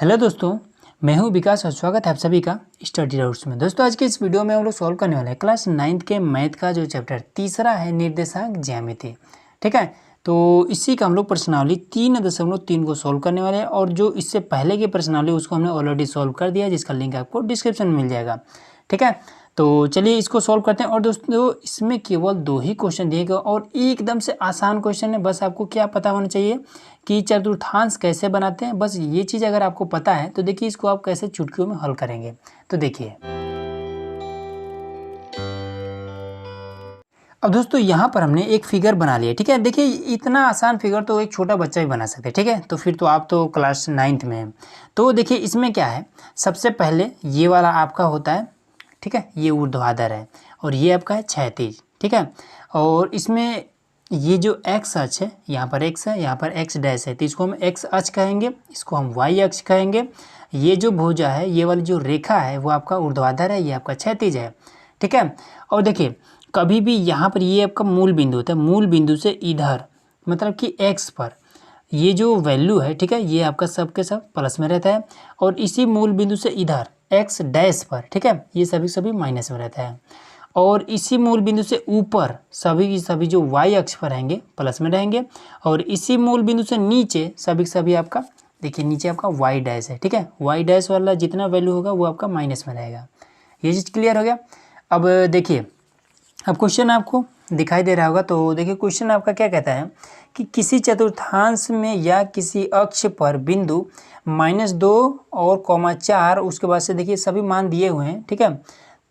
Hello दोस्तों, मैं हूं विकास और स्वागत है आप सभी का स्टडी राउट्स में। दोस्तों आज के इस वीडियो में हम लोग सॉल्व करने वाले हैं क्लास 9th के मैथ का जो चैप्टर तीसरा है निर्देशांक ज्यामिति। ठीक है, तो इसी का हम लोग प्रश्नावली 3.3 को सॉल्व करने वाले हैं और जो इससे पहले की प्रश्नावली उसको हमने ऑलरेडी सॉल्व कर दिया है, जिसका लिंक आपको डिस्क्रिप्शन में मिल जाएगा। ठीक है, तो चलिए इसको सॉल्व करते हैं। और दोस्तों इसमें केवल 2 ही क्वेश्चन दिएगा और एकदम से आसान क्वेश्चन है। बस आपको क्या पता होना चाहिए कि चतुर्थांश कैसे बनाते हैं, बस ये चीज़ अगर आपको पता है तो देखिए इसको आप कैसे चुटकियों में हल करेंगे। तो देखिए अब दोस्तों यहाँ पर हमने एक फिगर बना लिया। ठीक है, देखिए इतना आसान फिगर तो एक छोटा बच्चा भी बना सकते हैं। ठीक है, तो फिर तो आप तो क्लास 9th में हैं। तो देखिए इसमें क्या है, सबसे पहले ये वाला आपका होता है। ठीक है, ये ऊर्ध्वाधर है और ये आपका है क्षैतिज। ठीक है, और इसमें ये जो एक्स अक्ष है, यहाँ पर एक्स है, यहाँ पर एक्स डैश है, तो इसको हम एक्स अक्ष कहेंगे, इसको हम वाई अक्ष कहेंगे। ये जो भुजा है, ये वाली जो रेखा है वो आपका ऊर्ध्वाधर है, ये आपका क्षैतिज है। ठीक है, और देखिए कभी भी यहाँ पर ये आपका मूल बिंदु होता है, मूल बिंदु से इधर मतलब कि एक्स पर ये जो वैल्यू है, ठीक है, ये आपका सब के सब प्लस में रहता है। और इसी मूल बिंदु से इधर एक्स डैश पर, ठीक है, ये सभी माइनस में रहता है। और इसी मूल बिंदु से ऊपर सभी की सभी जो वाई अक्ष पर रहेंगे प्लस में रहेंगे। और इसी मूल बिंदु से नीचे सभी आपका देखिए नीचे आपका वाई डैश है। ठीक है, वाई डैश वाला जितना वैल्यू होगा वो आपका माइनस में रहेगा। ये चीज़ क्लियर हो गया। अब देखिए अब क्वेश्चन आपको दिखाई दे रहा होगा। तो देखिए क्वेश्चन आपका क्या कहता है कि किसी चतुर्थांश में या किसी अक्ष पर बिंदु -2 और (4) उसके बाद से देखिए सभी मान दिए हुए हैं। ठीक है,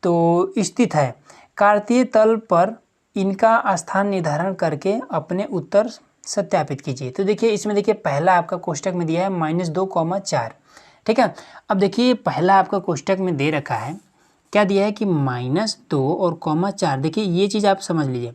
तो स्थित है। कार्तीय तल पर इनका स्थान निर्धारण करके अपने उत्तर सत्यापित कीजिए। तो देखिए इसमें देखिए पहला आपका कोष्टक में दिया है -2, 4। ठीक है, अब देखिए पहला आपका कोष्टक में दे रखा है, क्या दिया है कि -2 और (4). देखिए ये चीज़ आप समझ लीजिए।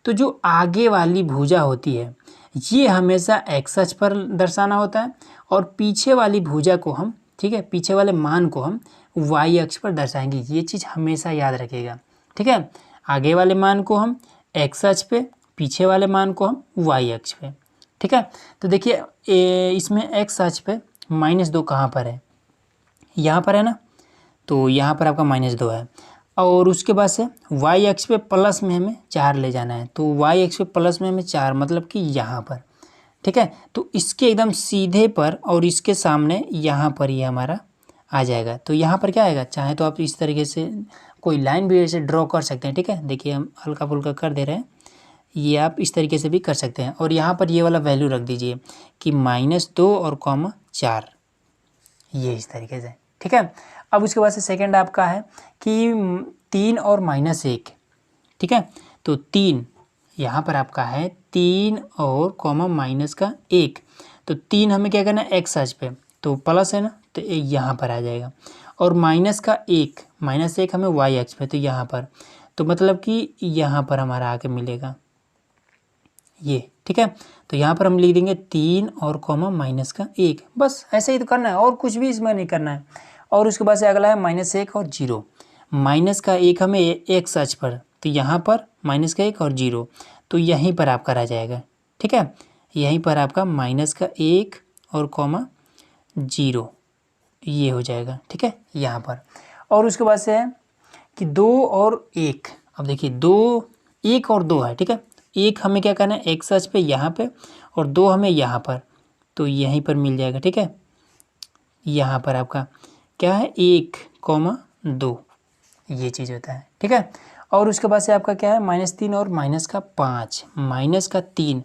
तो जो आगे वाली भुजा होती है ये हमेशा एक्स अक्ष पर दर्शाना होता है और पीछे वाली भुजा को हम, ठीक है, पीछे वाले मान को हम वाई अक्ष पर दर्शाएंगे। ये चीज़ हमेशा याद रखिएगा। ठीक है, आगे वाले मान को हम एक्स अक्ष पे, पीछे वाले मान को हम वाई अक्ष पे। ठीक है, तो देखिए इसमें एक्स अक्ष पे -2 कहाँ पर है, यहाँ पर है ना, तो यहाँ पर आपका -2 है। और उसके बाद से वाई अक्ष पे प्लस में हमें 4 ले जाना है, तो वाई अक्ष पे प्लस में हमें 4 मतलब कि यहाँ पर। ठीक है, तो इसके एकदम सीधे पर और इसके सामने यहाँ पर ये हमारा आ जाएगा। तो यहाँ पर क्या आएगा, चाहे तो आप इस तरीके से कोई लाइन भी ऐसे ड्रॉ कर सकते हैं। ठीक है, देखिए हम हल्का फुल्का कर दे रहे हैं, ये आप इस तरीके से भी कर सकते हैं। और यहाँ पर ये वाला वैल्यू रख दीजिए कि -2 और (4), ये इस तरीके से। ठीक है, अब उसके बाद से सेकंड आपका है कि 3 और -1। ठीक है, तो 3 यहाँ पर आपका है 3 और (-1). तो 3 हमें क्या करना है एक्स अक्ष पे, तो प्लस है ना, तो यहाँ पर आ जाएगा। और -1 हमें वाई अक्ष पे, तो यहाँ पर, तो मतलब कि यहाँ पर हमारा आके मिलेगा ये। ठीक है, तो यहाँ पर हम लिख देंगे 3 और (-1). बस ऐसे ही तो करना है और कुछ भी इसमें नहीं करना है। और उसके बाद से अगला है -1 और 0। -1 हमें एक्स अक्ष पर, तो यहाँ पर -1 और 0, तो यहीं पर आपका रह जाएगा। ठीक है, यहीं पर आपका -1 और (0) ये हो जाएगा। ठीक है, यहाँ पर। और उसके बाद से है कि 2 और 1। अब देखिए 1 और 2 है। ठीक है, 1 हमें क्या करना है एक्स अक्ष पे यहाँ पे, और 2 हमें यहाँ पर, तो यहीं पर मिल जाएगा। ठीक है, यहाँ पर आपका क्या है 1, 2, ये चीज़ होता है। ठीक है, और उसके बाद से आपका क्या है -3 और -5, -3,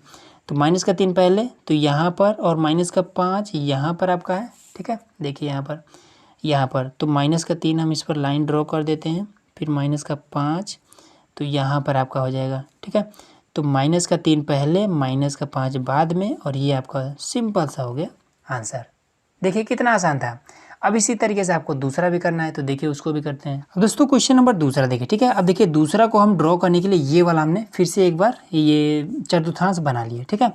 तो -3 पहले, तो यहाँ पर, और -5 यहाँ पर आपका है। ठीक है, देखिए यहाँ पर तो -3 हम इस पर लाइन ड्रॉ कर देते हैं, फिर -5, तो यहाँ पर आपका हो जाएगा। ठीक है, तो -3 पहले, -5 बाद में, और ये आपका सिंपल सा हो गया आंसर। देखिए कितना आसान था। अब इसी तरीके से आपको दूसरा भी करना है, तो देखिए उसको भी करते हैं। अब दोस्तों क्वेश्चन नंबर दूसरा देखिए। ठीक है, अब देखिए दूसरा को हम ड्रॉ करने के लिए ये वाला हमने फिर से एक बार ये चतुर्थांश बना लिया। ठीक है,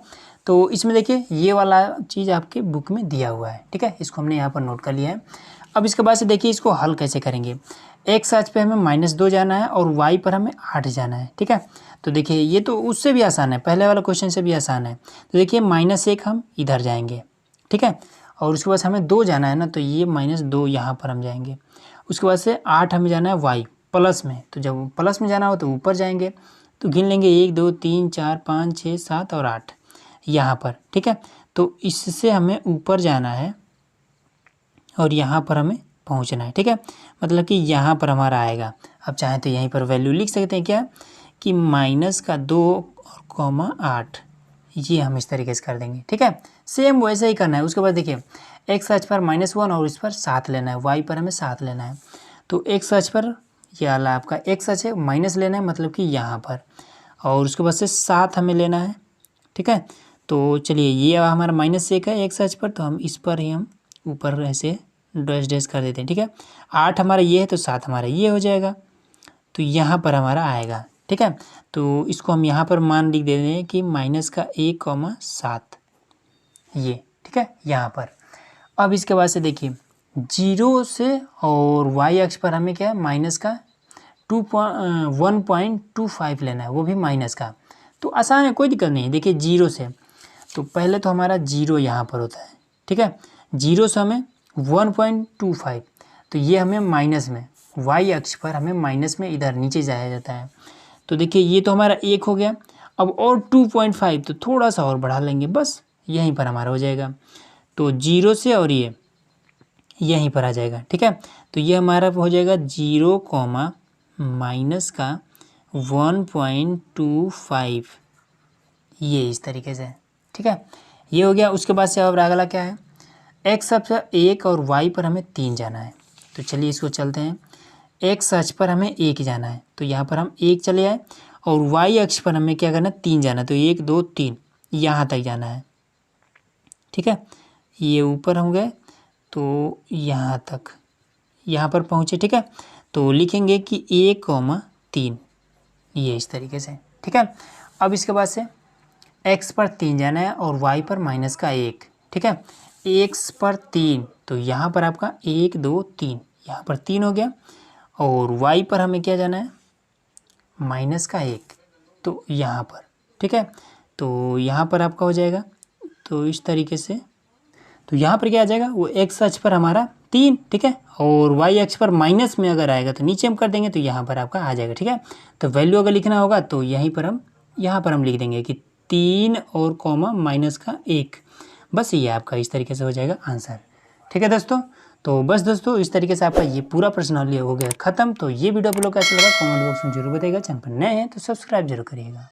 तो इसमें देखिए ये वाला चीज़ आपके बुक में दिया हुआ है। ठीक है, इसको हमने यहाँ पर नोट कर लिया है। अब इसके बाद से देखिए इसको हल कैसे करेंगे। एक्स अक्ष पे हमें -2 जाना है और वाई पर हमें 8 जाना है। ठीक है, तो देखिए ये तो उससे भी आसान है, पहले वाला क्वेश्चन से भी आसान है। तो देखिए -1 हम इधर जाएंगे। ठीक है, और उसके बाद से हमें 2 जाना है ना, तो ये -2 यहाँ पर हम जाएंगे। उसके बाद से 8 हमें जाना है y प्लस में, तो जब प्लस में जाना हो तो ऊपर जाएंगे, तो गिन लेंगे 1 2 3 4 5 6 7 और 8 यहाँ पर, ठीक है। तो इससे हमें ऊपर जाना है और यहाँ पर हमें पहुँचना है, ठीक है। मतलब कि यहाँ पर हमारा आएगा। अब चाहें तो यहीं पर वैल्यू लिख सकते हैं क्या, कि -2,8 ये हम इस तरीके से कर देंगे, ठीक है। सेम वैसे ही करना है। उसके बाद देखिए x अक्ष पर -1 और इस पर 7 लेना है, y पर हमें 7 लेना है। तो x अक्ष पर ये वाला आपका x अक्ष है, माइनस लेना है मतलब कि यहाँ पर, और उसके बाद से 7 हमें लेना है, ठीक है। तो चलिए ये हमारा -1 है x अक्ष पर, तो हम इस पर ही हम ऊपर ऐसे डैश डैश कर देते हैं, ठीक है। 8 हमारा ये है तो 7 हमारा ये हो जाएगा, तो यहाँ पर हमारा आएगा, ठीक है। तो इसको हम यहाँ पर मान लिख दे रहे हैं कि -1,7 ये, ठीक है, यहाँ पर। अब इसके बाद से देखिए 0 से और y अक्ष पर हमें क्या है, माइनस का 1.25 लेना है, वो भी माइनस का। तो आसान है, कोई दिक्कत नहीं है। देखिए 0 से, तो पहले तो हमारा 0 यहाँ पर होता है, ठीक है। 0 से हमें 1.25, तो ये हमें माइनस में, y अक्ष पर हमें माइनस में इधर नीचे जाया जाता है। तो देखिए ये तो हमारा 1 हो गया। अब और 2.5, तो थोड़ा सा और बढ़ा लेंगे, बस यहीं पर हमारा हो जाएगा। तो 0 से और ये यहीं पर आ जाएगा, ठीक है। तो ये हमारा हो जाएगा 0 कॉमा माइनस का 1.25, ये इस तरीके से, ठीक है। ये हो गया। उसके बाद से अब अगला क्या है, x अक्ष पर 1 और y पर हमें 3 जाना है। तो चलिए इसको चलते हैं। x अक्ष पर हमें 1 जाना है, तो यहाँ पर हम 1 चले आए, और y अक्ष पर हमें क्या करना है, 3 जाना है। तो 1 2 3 यहाँ तक जाना है, ठीक है। ये ऊपर हम गए तो यहाँ तक, यहाँ पर पहुँचे, ठीक है। तो लिखेंगे कि 1,3, ये इस तरीके से, ठीक है। अब इसके बाद से x पर 3 जाना है और y पर -1, ठीक है। x पर 3, तो यहाँ पर आपका 1 2 3, यहाँ पर 3 हो गया, और y पर हमें क्या जाना है, -1, तो यहाँ पर, ठीक है। तो यहाँ पर आपका हो जाएगा, तो इस तरीके से। तो यहाँ पर क्या आ जाएगा, वो x अक्ष पर हमारा 3, ठीक है, और y अक्ष पर माइनस में अगर आएगा तो नीचे हम कर देंगे, तो यहाँ पर आपका आ जाएगा, ठीक है। तो वैल्यू अगर लिखना होगा तो यहीं पर हम, यहाँ पर हम लिख देंगे कि 3 और कॉमा -1, बस ये आपका इस तरीके से हो जाएगा आंसर, ठीक है दोस्तों। तो बस दोस्तों इस तरीके से आपका ये पूरा प्रश्नावली हो गया ख़त्म। तो ये वीडियो आप लोग कैसा लगा कमेंट बॉक्स में जरूर बताइएगा। चैनल पर नए हैं तो सब्सक्राइब जरूर करिएगा।